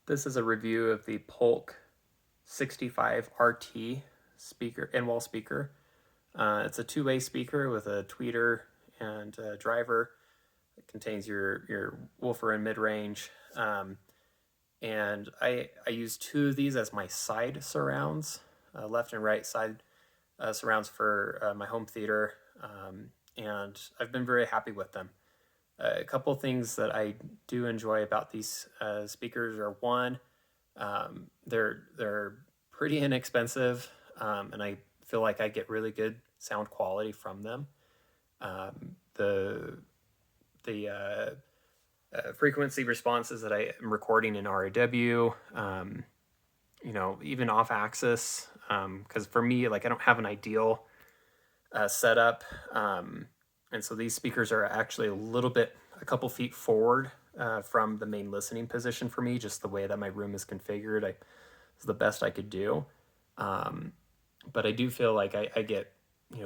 This is a review of the Polk 65 RT speaker, in-wall speaker. It's a two-way speaker with a tweeter and a driver. It contains your woofer and mid-range. And I use two of these as my side surrounds, left and right side surrounds for my home theater. And I've been very happy with them. A couple things that I do enjoy about these speakers are, one, they're pretty inexpensive, and I feel like I get really good sound quality from them. The frequency responses that I am recording in RAW, even off axis, because for me, like, I don't have an ideal setup. And so these speakers are actually a couple feet forward from the main listening position for me, just the way that my room is configured. It's the best I could do. But I do feel like I get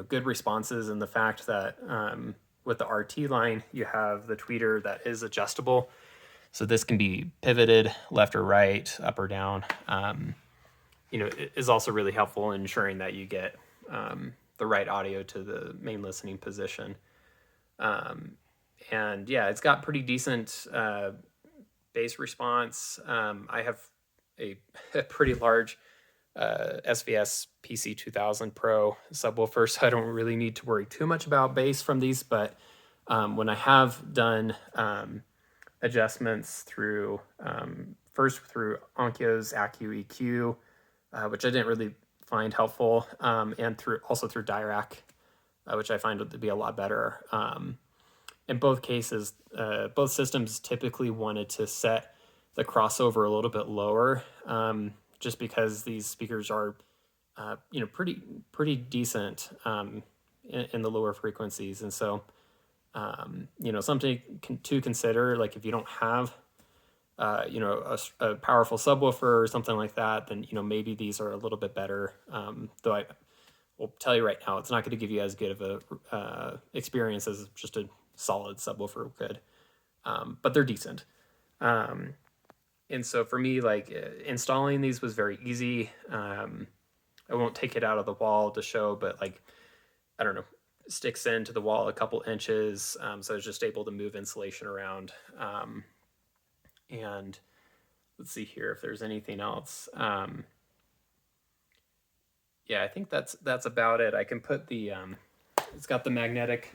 good responses, and the fact that with the RT line, you have the tweeter that is adjustable. So this can be pivoted left or right, up or down. It is also really helpful in ensuring that you get the right audio to the main listening position. And yeah, it's got pretty decent bass response. I have a pretty large SVS PC 2000 Pro subwoofer, so I don't really need to worry too much about bass from these. But when I have done adjustments first through Onkyo's Accu EQ, which I didn't really find helpful, and through Dirac, which I find to be a lot better. In both cases, both systems typically wanted to set the crossover a little bit lower, just because these speakers are, pretty decent in the lower frequencies. And so, something to consider, like if you don't have, a powerful subwoofer or something like that, then, maybe these are a little bit better. Though I will tell you right now, it's not going to give you as good of a experience as just a solid subwoofer could. But they're decent. And so for me, like, installing these was very easy. I won't take it out of the wall to show, but, like, I don't know, sticks into the wall a couple inches. So I was just able to move insulation around. And let's see here if there's anything else. Yeah, I think that's about it. I can put it's got the magnetic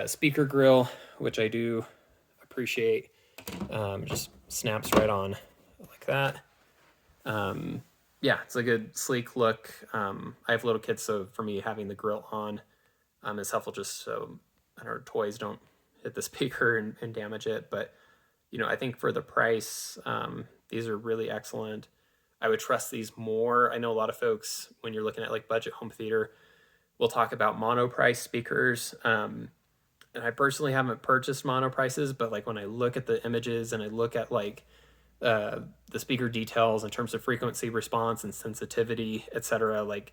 speaker grill, which I do appreciate. Just snaps right on like that. Yeah, it's a good sleek look. I have little kids, so for me, having the grill on is helpful, just so our toys don't hit the speaker and damage it. But I think for the price, these are really excellent. I would trust these more. I know a lot of folks, when you're looking at like budget home theater, will talk about mono price speakers. And I personally haven't purchased mono prices, but like when I look at the images and I look at like the speaker details in terms of frequency response and sensitivity, etc., like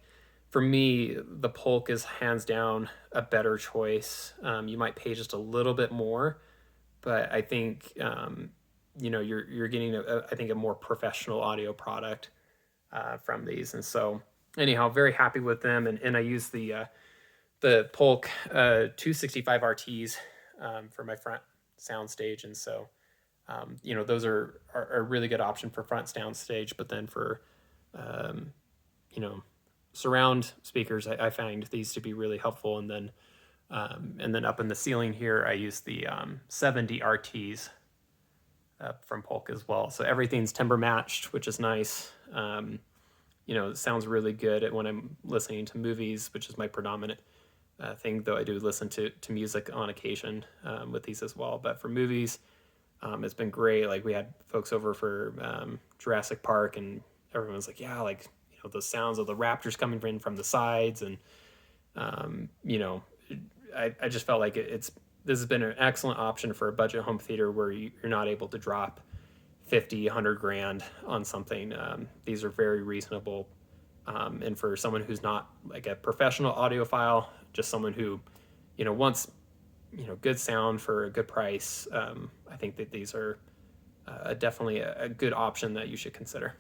for me, the Polk is hands down a better choice. You might pay just a little bit more, but I think you're getting I think a more professional audio product from these. And so anyhow, very happy with them, and I use the Polk 265 RTs for my front sound stage. And so those are a really good option for front sound stage, but then for surround speakers, I find these to be really helpful. And then up in the ceiling here, I use the 70 RTs from Polk as well. So everything's timbre matched, which is nice. It sounds really good when I'm listening to movies, which is my predominant thing, though I do listen to music on occasion with these as well. But for movies, it's been great. Like, we had folks over for Jurassic Park, and everyone's like, yeah, like, the sounds of the raptors coming in from the sides. And, I just felt like this has been an excellent option for a budget home theater where you're not able to drop 50, 100 grand on something. These are very reasonable. And for someone who's not like a professional audiophile, just someone who, wants, good sound for a good price, I think that these are definitely a good option that you should consider.